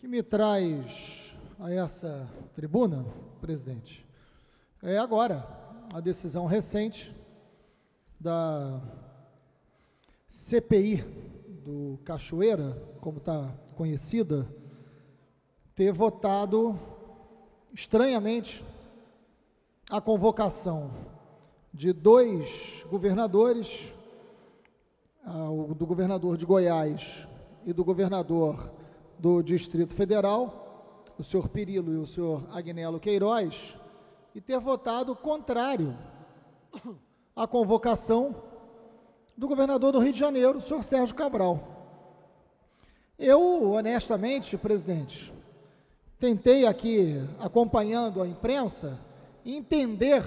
que me traz a essa tribuna, presidente, é agora a decisão recente da CPI do Cachoeira, como está conhecida, ter votado estranhamente a convocação de dois governadores, do governador de Goiás e do governador do Distrito Federal, o senhor Pirillo e o senhor Agnello Queiroz, e ter votado contrário à convocação do governador do Rio de Janeiro, o senhor Sérgio Cabral. Eu, honestamente, presidente, tentei aqui, acompanhando a imprensa, entender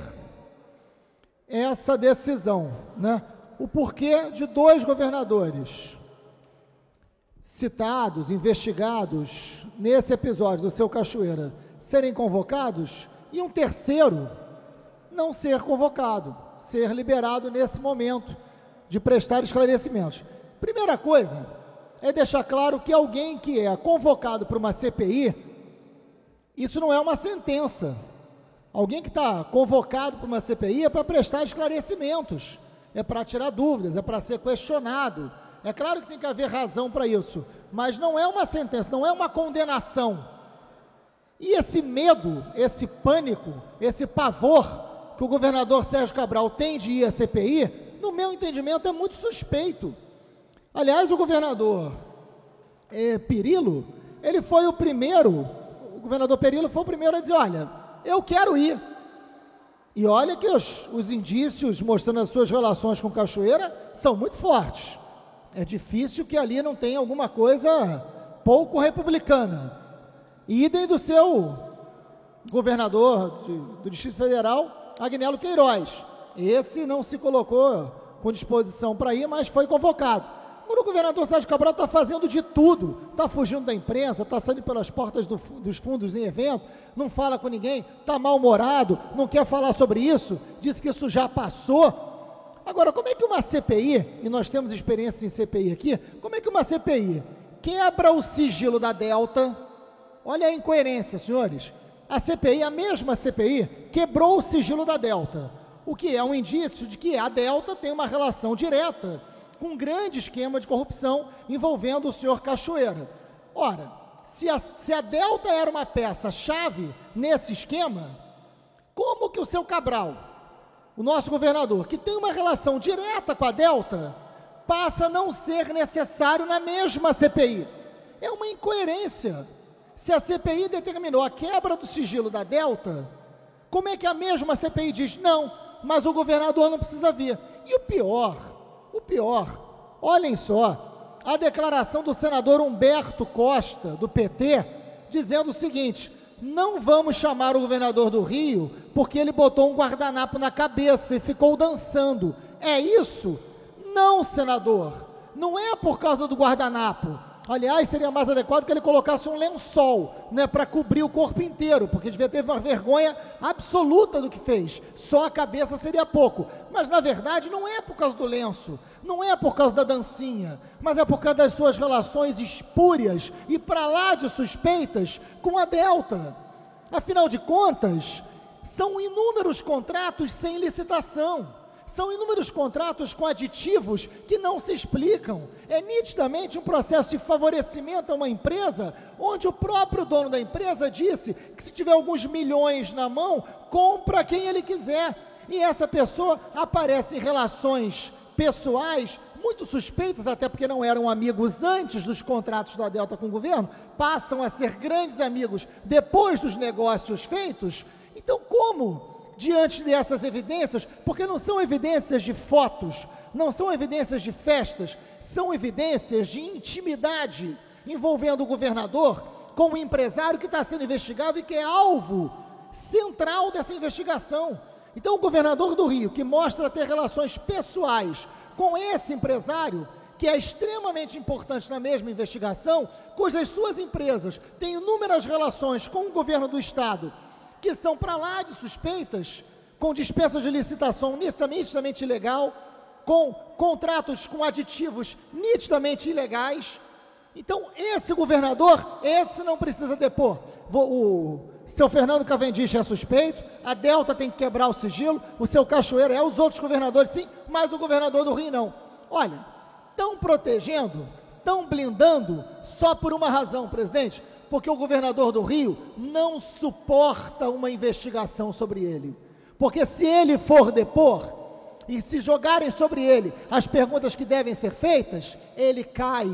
essa decisão, né? O porquê de dois governadores citados, investigados nesse episódio do seu Cachoeira serem convocados e um terceiro não ser convocado, ser liberado nesse momento de prestar esclarecimentos. Primeira coisa é deixar claro que alguém que é convocado para uma CPI, isso não é uma sentença. Alguém que está convocado para uma CPI é para prestar esclarecimentos, é para tirar dúvidas, é para ser questionado. É claro que tem que haver razão para isso, mas não é uma sentença, não é uma condenação. E esse medo, esse pânico, esse pavor que o governador Sérgio Cabral tem de ir à CPI, no meu entendimento é muito suspeito. Aliás, o governador Pirillo, ele foi o primeiro, o governador Pirillo foi o primeiro a dizer, olha, eu quero ir. E olha que os indícios mostrando as suas relações com Cachoeira são muito fortes. É difícil que ali não tenha alguma coisa pouco republicana. Idem do seu governador do Distrito Federal, Agnello Queiroz. Esse não se colocou com disposição para ir, mas foi convocado. Agora o governador Sérgio Cabral está fazendo de tudo, está fugindo da imprensa, está saindo pelas portas dos fundos em evento, não fala com ninguém, está mal-humorado, não quer falar sobre isso, disse que isso já passou. Agora, como é que uma CPI, e nós temos experiência em CPI aqui, como é que uma CPI quebra o sigilo da Delta? Olha a incoerência, senhores. A CPI, a mesma CPI, quebrou o sigilo da Delta, o que é um indício de que a Delta tem uma relação direta com um grande esquema de corrupção envolvendo o senhor Cachoeira. Ora, se a Delta era uma peça-chave nesse esquema, como que o seu Cabral, o nosso governador, que tem uma relação direta com a Delta, passa a não ser necessário na mesma CPI? É uma incoerência. Se a CPI determinou a quebra do sigilo da Delta, como é que a mesma CPI diz, não, mas o governador não precisa vir? E o pior, olhem só, a declaração do senador Humberto Costa, do PT, dizendo o seguinte, não vamos chamar o governador do Rio, porque ele botou um guardanapo na cabeça e ficou dançando. É isso? Não, senador, não é por causa do guardanapo. Aliás, seria mais adequado que ele colocasse um lençol, né, para cobrir o corpo inteiro, porque devia ter uma vergonha absoluta do que fez. Só a cabeça seria pouco. Mas, na verdade, não é por causa do lenço, não é por causa da dancinha, mas é por causa das suas relações espúrias e para lá de suspeitas com a Delta. Afinal de contas, são inúmeros contratos sem licitação. São inúmeros contratos com aditivos que não se explicam. É nitidamente um processo de favorecimento a uma empresa, onde o próprio dono da empresa disse que se tiver alguns milhões na mão, compra quem ele quiser. E essa pessoa aparece em relações pessoais muito suspeitas, até porque não eram amigos antes dos contratos da Delta com o governo, passam a ser grandes amigos depois dos negócios feitos. Então, como? Diante dessas evidências, porque não são evidências de fotos, não são evidências de festas, são evidências de intimidade envolvendo o governador com o empresário que está sendo investigado e que é alvo central dessa investigação. Então, o governador do Rio, que mostra ter relações pessoais com esse empresário, que é extremamente importante na mesma investigação, cujas suas empresas têm inúmeras relações com o governo do Estado, que são para lá de suspeitas, com dispensas de licitação nitidamente ilegal, com contratos com aditivos nitidamente ilegais, Então, esse governador, esse não precisa depor. O seu Fernando Cavendish é suspeito, a Delta tem que quebrar o sigilo, o seu Cachoeira é, os outros governadores sim, mas o governador do Rio não. Olha, estão protegendo, estão blindando só por uma razão, presidente, porque o governador do Rio não suporta uma investigação sobre ele. Porque se ele for depor, e se jogarem sobre ele as perguntas que devem ser feitas, ele cai,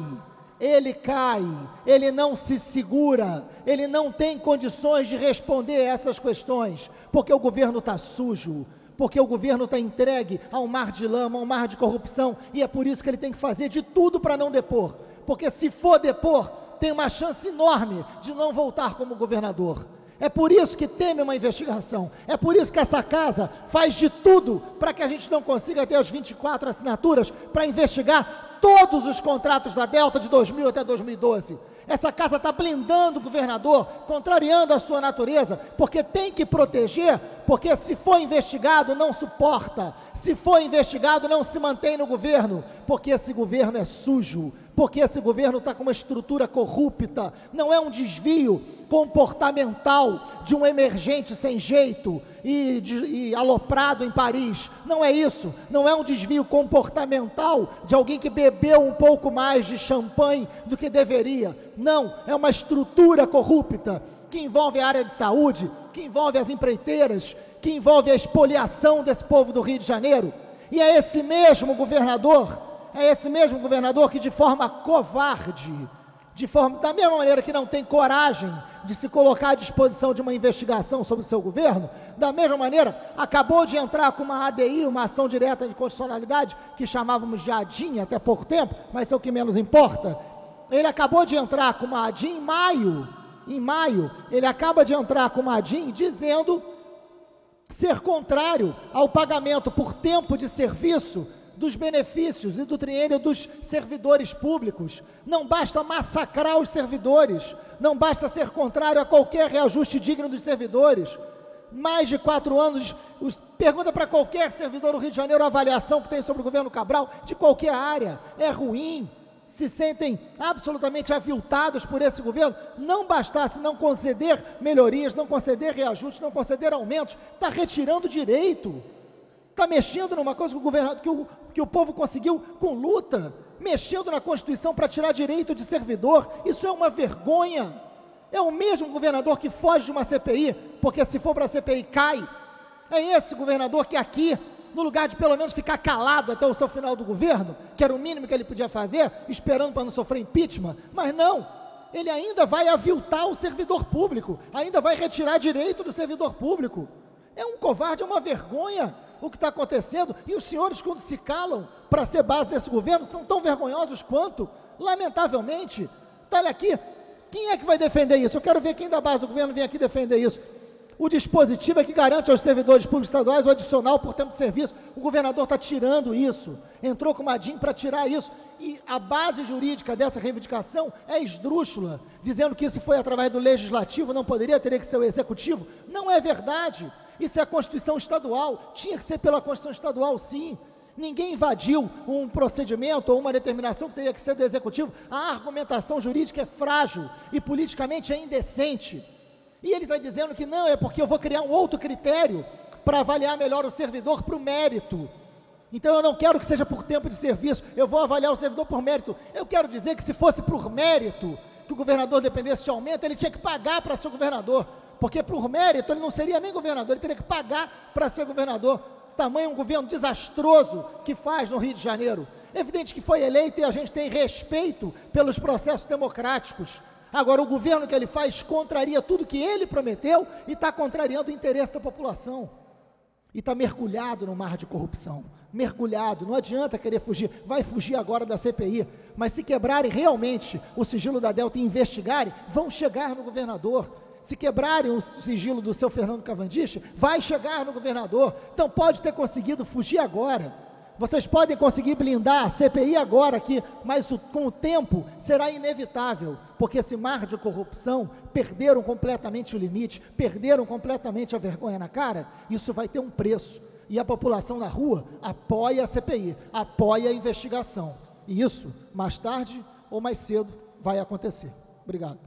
ele não se segura, ele não tem condições de responder essas questões, porque o governo está sujo, porque o governo está entregue a um mar de lama, a um mar de corrupção, e é por isso que ele tem que fazer de tudo para não depor, porque se for depor, tem uma chance enorme de não voltar como governador. É por isso que teme uma investigação, é por isso que essa casa faz de tudo para que a gente não consiga ter as 24 assinaturas para investigar todos os contratos da Delta de 2000 até 2012. Essa casa está blindando o governador, contrariando a sua natureza, porque tem que proteger, porque se for investigado não suporta, se for investigado não se mantém no governo, porque esse governo é sujo, porque esse governo está com uma estrutura corrupta, não é um desvio comportamental de um emergente sem jeito e aloprado em Paris, não é isso, não é um desvio comportamental de alguém que bebeu um pouco mais de champanhe do que deveria, não, é uma estrutura corrupta, que envolve a área de saúde, que envolve as empreiteiras, que envolve a expoliação desse povo do Rio de Janeiro, e é esse mesmo governador que de forma covarde, da mesma maneira que não tem coragem de se colocar à disposição de uma investigação sobre o seu governo, da mesma maneira, acabou de entrar com uma ADI, uma ação direta de constitucionalidade, que chamávamos de ADIM até pouco tempo, mas é o que menos importa. Ele acabou de entrar com uma ADIM em maio, ele acaba de entrar com uma ADIM dizendo ser contrário ao pagamento por tempo de serviço dos benefícios e do triênio dos servidores públicos. Não basta massacrar os servidores, não basta ser contrário a qualquer reajuste digno dos servidores. Mais de 4 anos, pergunta para qualquer servidor do Rio de Janeiro a avaliação que tem sobre o governo Cabral, de qualquer área, é ruim, se sentem absolutamente aviltados por esse governo. Não bastasse não conceder melhorias, não conceder reajustes, não conceder aumentos, está retirando direito, está mexendo numa coisa que o povo conseguiu com luta, mexendo na Constituição para tirar direito de servidor. Isso é uma vergonha. É o mesmo governador que foge de uma CPI, porque se for para a CPI cai. É esse governador que aqui, no lugar de pelo menos ficar calado até o seu final do governo, que era o mínimo que ele podia fazer, esperando para não sofrer impeachment, mas não, ele ainda vai aviltar o servidor público, ainda vai retirar direito do servidor público. É um covarde, é uma vergonha o que está acontecendo, e os senhores, quando se calam para ser base desse governo, são tão vergonhosos quanto, lamentavelmente. Está aqui, quem é que vai defender isso? Eu quero ver quem da base do governo vem aqui defender isso. O dispositivo é que garante aos servidores públicos estaduais o adicional por tempo de serviço. O governador está tirando isso, entrou com uma ADIM para tirar isso, e a base jurídica dessa reivindicação é esdrúxula, dizendo que isso foi através do legislativo, não poderia, teria que ser o executivo. Não é verdade. Isso é a Constituição estadual, tinha que ser pela Constituição estadual, sim. Ninguém invadiu um procedimento ou uma determinação que teria que ser do executivo. A argumentação jurídica é frágil e politicamente é indecente. E ele está dizendo que não, é porque eu vou criar um outro critério para avaliar melhor o servidor para o mérito. Então eu não quero que seja por tempo de serviço, eu vou avaliar o servidor por mérito. Eu quero dizer que se fosse por mérito, que o governador dependesse de aumento, ele tinha que pagar para ser governador. Porque por mérito ele não seria nem governador, ele teria que pagar para ser governador. Tamanho um governo desastroso que faz no Rio de Janeiro. Evidente que foi eleito e a gente tem respeito pelos processos democráticos. Agora, o governo que ele faz contraria tudo que ele prometeu e está contrariando o interesse da população. E está mergulhado no mar de corrupção. Mergulhado, não adianta querer fugir, vai fugir agora da CPI, mas se quebrarem realmente o sigilo da Delta e investigarem, vão chegar no governador. Se quebrarem o sigilo do seu Fernando Cavendish, vai chegar no governador. Então pode ter conseguido fugir agora. Vocês podem conseguir blindar a CPI agora aqui, mas com o tempo será inevitável, porque esse mar de corrupção perderam completamente o limite, perderam completamente a vergonha na cara. Isso vai ter um preço. E a população na rua apoia a CPI, apoia a investigação. E isso, mais tarde ou mais cedo, vai acontecer. Obrigado.